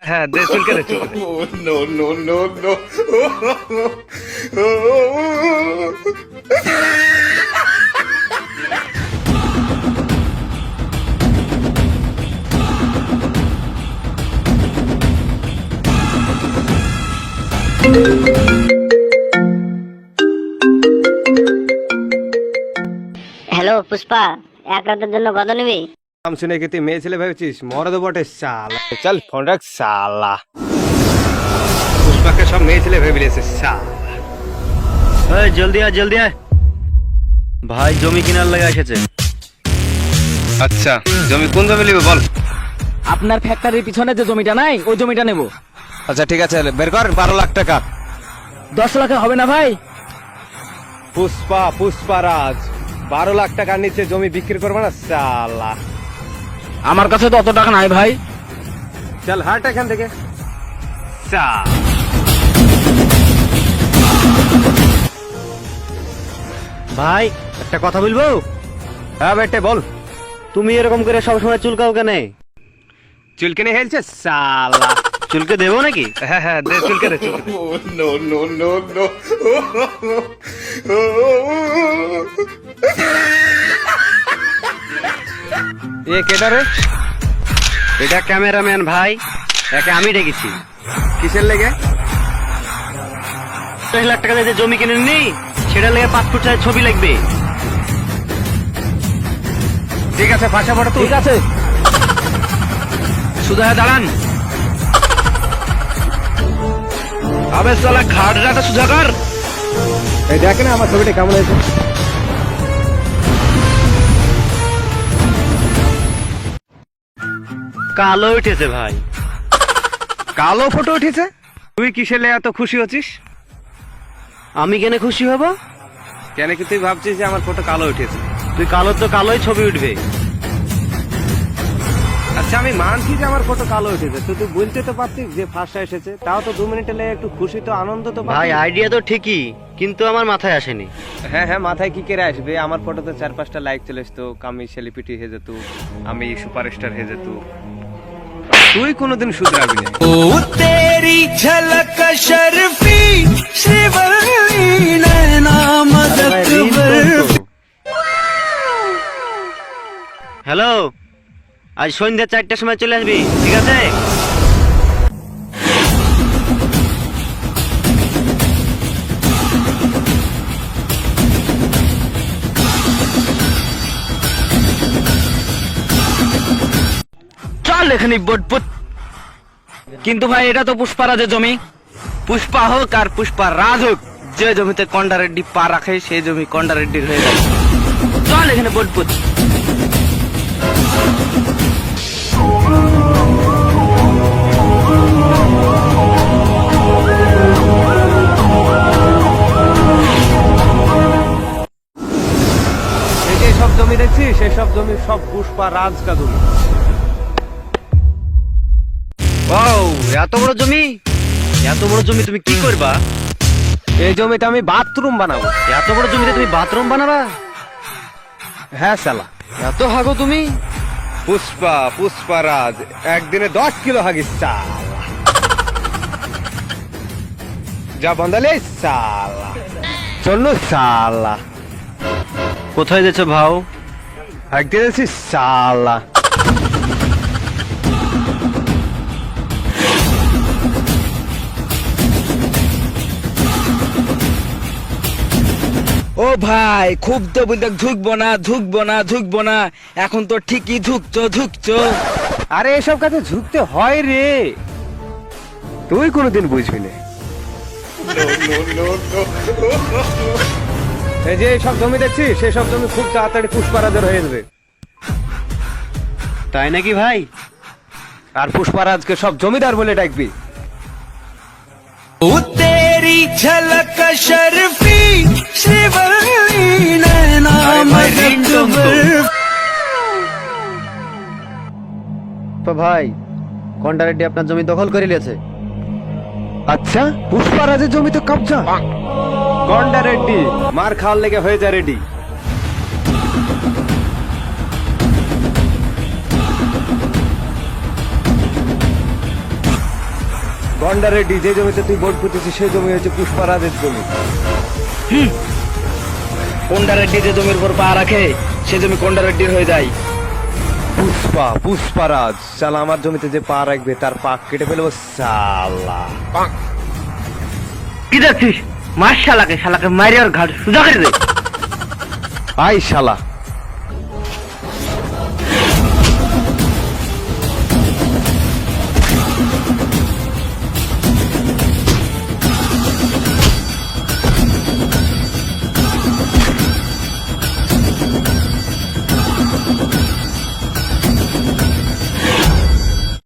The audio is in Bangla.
হ্যাঁ দে, চুলকে দে, চুলকে দে। No, no, no, no. Hello Pushpa, এক রাতের জন্য কত নিবি? নাম শুনে কি তুই মেয়ে ছেলে ভেবেছিস? মরদ বটে শালা। চল ফোন রাখ শালা। পুষ্পাকে সব মেয়ে ছেলে ভেবে নিয়েছে শালা। এই জলদি আয় জলদি আয়, ভাই জমি কেনার লাগা এসেছে। আচ্ছা, জমি কোন জমি নিবে বল? আপনার ফ্যাক্টরির পিছনে যে জমিটা নাই ওই জমিটা নেব। আচ্ছা ঠিক আছে, বের কর 12 লাখ টাকা। 10 লাখে হবে না ভাই? পুষ্পারাজ 12 লাখ টাকার নিচে জমি বিক্রি করবে না শালা। আমার কাছে তো অত টাকা নাই ভাই। চল হাট এখান থেকে শালা। ভাই একটা কথা বলবো? হ্যাঁ বেটে বল। তুমি এরকম করে সবসময় চুলকাও কেন? চুলকে নিয়ে হেলছে শালা। চুলকে দেবো নাকি? হ্যাঁ হ্যাঁ দে, চুলকে দে, চুলকে দে। Oh, no, no, no, no. এ কেডা রে? এটা ক্যামেরাম্যান ভাই, একে আমি ডেকেছি। কিসের লেগে? 10 লাখ টাকা দিয়ে যে জমি কিনে নি সেটা লেগে 5 ফুট সাইজ ছবি লাগবে। ঠিক আছে, ফাঁসা পড়া। ঠিক আছে, সুদা দাঁড়ান। আবে শালা ঘাড়টা সুজা কর। এই দেখ না আমার ছবিটা কেমন হয়েছে। কালো উঠেছে ভাই। কালো ফটো উঠেছে? তুই কিসের লেগে এত খুশি হচ্ছিস? আমি কেন খুশি হব? কেন কি তুই ভাবছিস যে আমার ফটো কালো উঠেছে? তুই কালো তো কালোই ছবি উঠবে। আচ্ছা আমি মানছি যে আমার ফটো কালো উঠেছে, তো তুই বলতে তো পারতিস যে ফার্স্ট এসেছে, তাও তো 2 মিনিটের লেগে একটু খুশি তো আনন্দ তো ভাই পাবি। আইডিয়া তো ঠিকই, কিন্তু আমার মাথায় আসেনি। হ্যাঁ হ্যাঁ, মাথায় কি করে আসবে? আমার ফটোতে 4-5টা লাইক চলে আসতো, আমি সেলিব্রিটি হয়ে যেত, আমি সুপারস্টার হয়ে যেত। তুই কোনোদিন শুধরাবি না। तेरी झलक शर्फी श्रीवल्ली नैना मदक बर्फी। হ্যালো, আজ সন্ধ্যা 4টার সময় চলে আসবি, ঠিক আছে? চল এখানে বটপুট। কিন্তু ভাই এটা তো পুষ্পারাজের জমি। পুষ্পা হোক আর পুষ্পা রাজ হোক, যে জমিতে কন্ডা রেড্ডি পা রাখে সেই জমি কন্ডা রেড্ডির হয়ে যায়। চল এখানে বটপুট। এই যে সব জমি দেখছিস, সেই সব জমি সব পুষ্পারাজ কা জমি। ও এত বড় জমি, এত বড় জমি তুমি কি করবা? এই জমিতে আমি বাথরুম বানাবো। এত বড় জমিতে তুমি বাথরুম বানাবা? হ্যাঁ শালা। এত হাগো তুমি? পুষ্পারাজ একদিনে 10 কিলো হাগিস শালা। যা বন্দালে শালা। চলো শালা। কোথায় যাচ্ছ ভাও? হাগতে যাচ্ছিস শালা। ও ভাই খুব তো বলতে ঝুঁকবো না, এখন তো ঠিকই ঝুঁকছো। আরে এসব কাজে ঝুঁকতে হয় রে, তুই কোনোদিন বুঝবি না। No, no, no. এই যে সব জমি দেখছিস, সেসব জমি খুব তাড়াতাড়ি পুষ্পারাজের হয়ে যাবে। তাই নাকি ভাই? আর পুষ্পারাজকে সব জমিদার বলে ডাকবি। तेरी झलक शर्फी श्रीवल्ली नैना मदक बर्फी। তো ভাই কন্ডা রেড্ডি আপনার জমি দখল করে নিয়েছে। আচ্ছা, পুষ্পারাজের জমিতে কবজা। গন্ডা রেড্ডি মার খাওয়ার লেগে হয়ে যা রেডি। গন্ডা রেড্ডি, যে জমিতে তুই ভোট পুঁতেছিস সেই জমি হচ্ছে পুষ্পারাজের জমি। কোন্ডা রেড্ডি যে জমির উপর পা রাখে সে জমি কোন্ডা রেড্ডির হয়ে যায়। পুষ্পারাজ শালা আমার জমিতে যে পা রাখবে তার পা কেটে ফেলবো শালা। কি দেখছিস? মার শালাকে, শালাকে মারি আর ঘাট সুজা করে দে। আই শালা